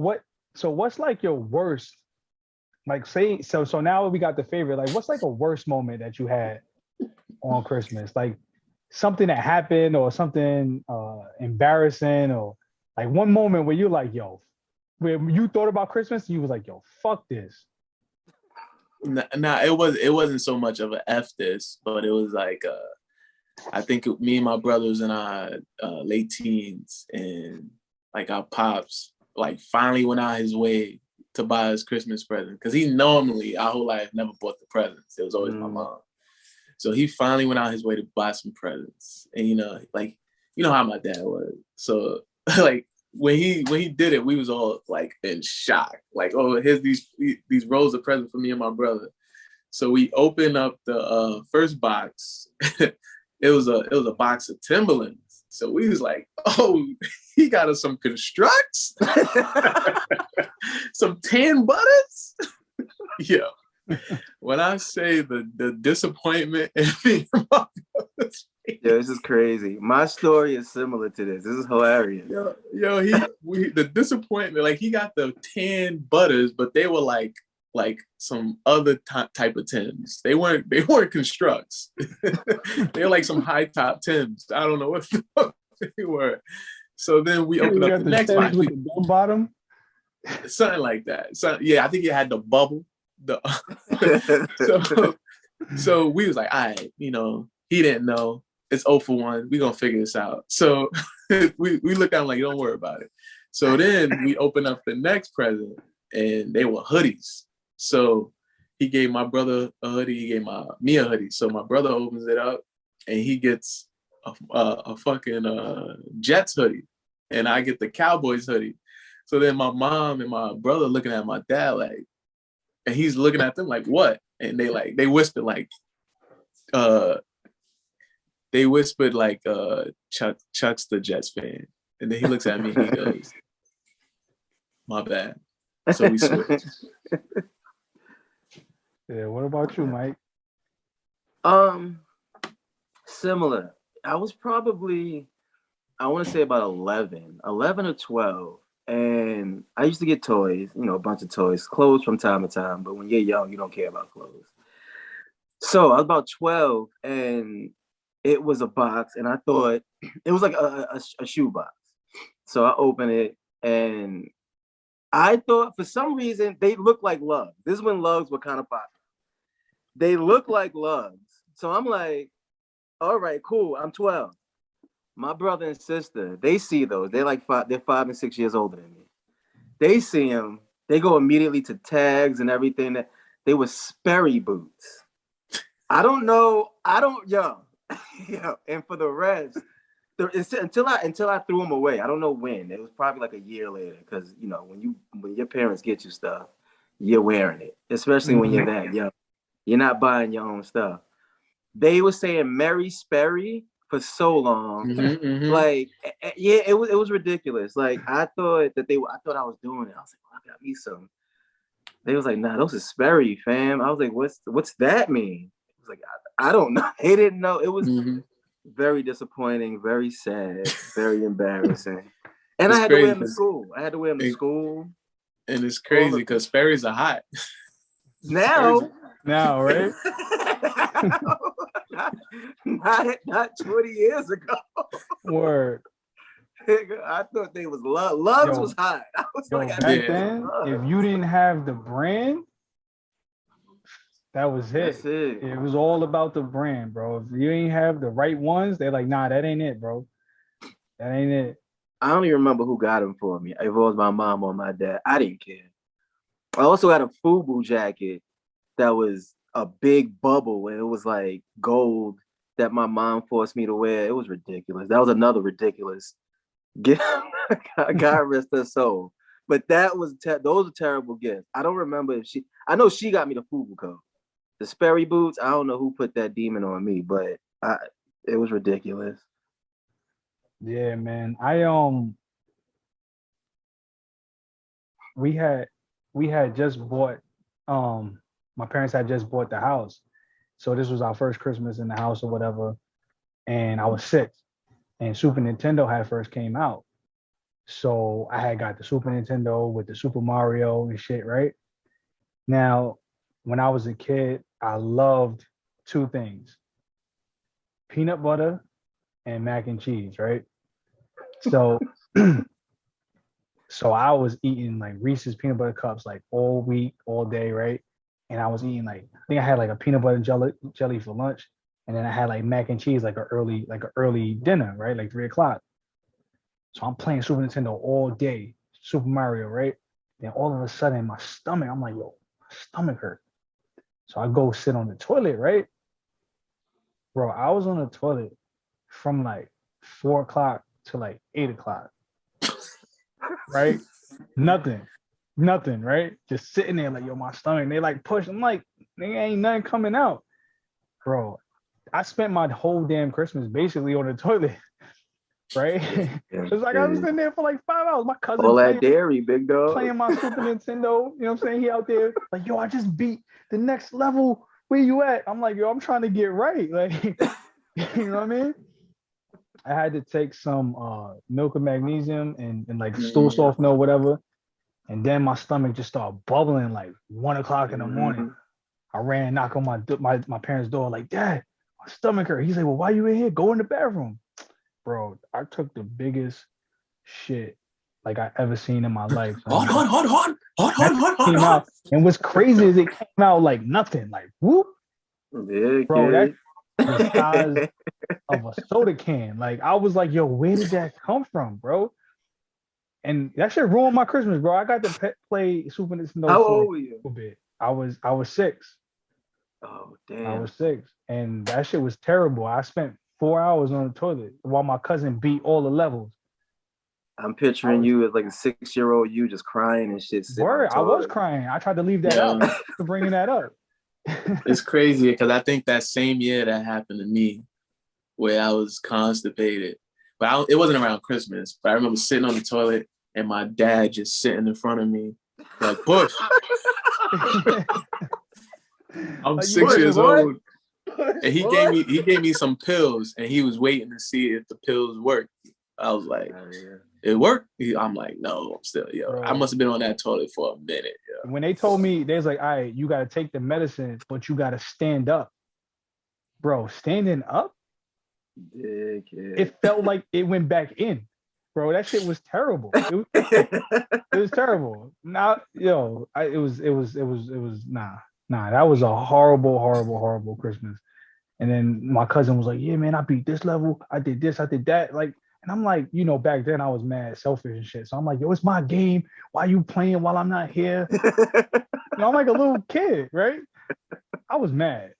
what's like your worst, like say so now we got the favorite, like what's like a worst moment that you had on Christmas? Like something that happened or something embarrassing, or like one moment where you're like, yo, where you thought about Christmas and you was like, yo, fuck this. Nah, it wasn't so much of a F this, but it was like I think me and my brothers in our late teens, and like our pops like finally went out his way to buy us Christmas presents, because he normally our whole life never bought the presents. It was always my mom. So he finally went out his way to buy some presents, and like how my dad was. So like when he did it, we was all like in shock. Like, oh, here's these rolls of presents for me and my brother. So we opened up the first box. It was a box of Timberlands. So we was like, oh, he got us some Constructs, some tan butters. Yeah. When I say the disappointment in me and my brother's face. Yeah, this is crazy. My story is similar to this. This is hilarious. The disappointment, like he got the tan butters, but they were like some other type of Tims. They weren't Constructs. They were like some high top Tims. I don't know what they were. So then we opened up the next box with the dumb bottom. Something like that. So yeah, I think it had the bubble. So we was like, all right, he didn't know. It's 0 for 1. We gonna figure this out. So we look at him like, don't worry about it. So then we open up the next present, and they were hoodies. So he gave my brother a hoodie. He gave me a hoodie. So my brother opens it up, and he gets a fucking Jets hoodie, and I get the Cowboys hoodie. So then my mom and my brother looking at my dad like, and he's looking at them like, what? And they whispered like, Chuck's the Jets fan. And then he looks at me and he goes, my bad. So we switched. Yeah, what about you, Mike? Similar. I was probably, I want to say about 11 or 12. And I used to get toys, a bunch of toys, clothes from time to time. But when you're young, you don't care about clothes. So I was about 12, and it was a box, and I thought it was like a shoe box. So I opened it, and I thought for some reason they looked like lugs. This is when lugs were kind of popular. They look like lugs. So I'm like, all right, cool. I'm 12. My brother and sister, they see those. They're like 5 and 6 years older than me. They see them. They go immediately to tags and everything. They were Sperry boots. And for the rest, until I threw them away. I don't know when. It was probably like a year later, because when your parents get you stuff, you're wearing it, especially when you're that young. You're not buying your own stuff. They were saying Mary Sperry for so long. Like, yeah, it was ridiculous. Like, I thought I was doing it. I was like, well, I got me some. They was like, nah, those are Sperry, fam. I was like, what's that mean? It was like, I don't know. They didn't know. It was very disappointing, very sad, very embarrassing. And I had to wear them to school. And it's crazy because Sperry's are hot. Now, right? not 20 years ago. Word. I thought they was love. Loves was hot. I was back then, if you didn't have the brand, that was it. That's it. It was all about the brand, bro. If you ain't have the right ones, they're like, nah, that ain't it, bro. That ain't it. I don't even remember who got them for me. If it was my mom or my dad, I didn't care. I also had a FUBU jacket that was a big bubble, and it was like gold that my mom forced me to wear. It was ridiculous. That was another ridiculous gift. God rest her soul. But that was those are terrible gifts. I don't remember if I know she got me the FUBU coat. The Sperry boots, I don't know who put that demon on me, but it was ridiculous. Yeah, man. We had just bought my parents had just bought the house. So this was our first Christmas in the house or whatever. And I was 6. And Super Nintendo had first came out. So I had got the Super Nintendo with the Super Mario and shit, right? Now, when I was a kid, I loved two things: peanut butter and mac and cheese, right? So so I was eating like Reese's peanut butter cups like all week, all day, right? And I was eating like I think I had like a peanut butter jelly for lunch, and then I had like mac and cheese like an early dinner, right? Like 3 o'clock. So I'm playing Super Nintendo all day, Super Mario, right? Then all of a sudden my stomach, I'm like, yo, my stomach hurt. So I go sit on the toilet, right? Bro, I was on the toilet from like 4 o'clock to like 8 o'clock, right? Nothing, nothing, right? Just sitting there like, yo, my stomach. They like push. I'm like, nigga, ain't nothing coming out. Bro, I spent my whole damn Christmas basically on the toilet, right? It's like I was in there for like 5 hours. My cousin all that dairy, big dog. playing my Super Nintendo. You know what I'm saying? He out there like, yo, I just beat the next level. Where you at? I'm like, yo, I'm trying to get right. Like, you know what I mean? I had to take some milk and magnesium and like stool softener or whatever. And then my stomach just started bubbling like 1 o'clock in the morning. I ran, knock on my parents' door, like, Dad, my stomach hurt. He's like, well, why you in here? Go in the bathroom. Bro, I took the biggest shit like I ever seen in my life. Hot. Came out, and what's crazy is it came out like nothing, like whoop. Yeah, bro, that's the size of a soda can. Like I was like, yo, where did that come from, bro? And that shit ruined my Christmas, bro. I got to play Super Nintendo How for old were you? a bit. I was 6. Oh damn! I was 6, and that shit was terrible. I spent 4 hours on the toilet while my cousin beat all the levels. I'm picturing you as like a 6-year-old, you just crying and shit. Word, I was crying. I tried to leave that out for bringing that up. It's crazy because I think that same year that happened to me, where I was constipated, but it wasn't around Christmas. But I remember sitting on the toilet and my dad just sitting in front of me, like, Bush. I'm 6 years old, and he gave me some pills, and he was waiting to see if the pills worked. I was like, it worked. I'm like, no, I'm still, Bro. I must have been on that toilet for a minute. Yo. When they told me, they was like, all right, you got to take the medicine, but you got to stand up. Bro, standing up? It felt like it went back in. Bro, that shit was terrible. It was terrible. Nah, yo, it was nah. That was a horrible Christmas. And then my cousin was like, yeah, man, I beat this level. I did this, I did that. Like, and I'm like, you know, back then I was mad, selfish and shit. So I'm like, yo, it's my game. Why you playing while I'm not here? You know, I'm like a little kid, right? I was mad.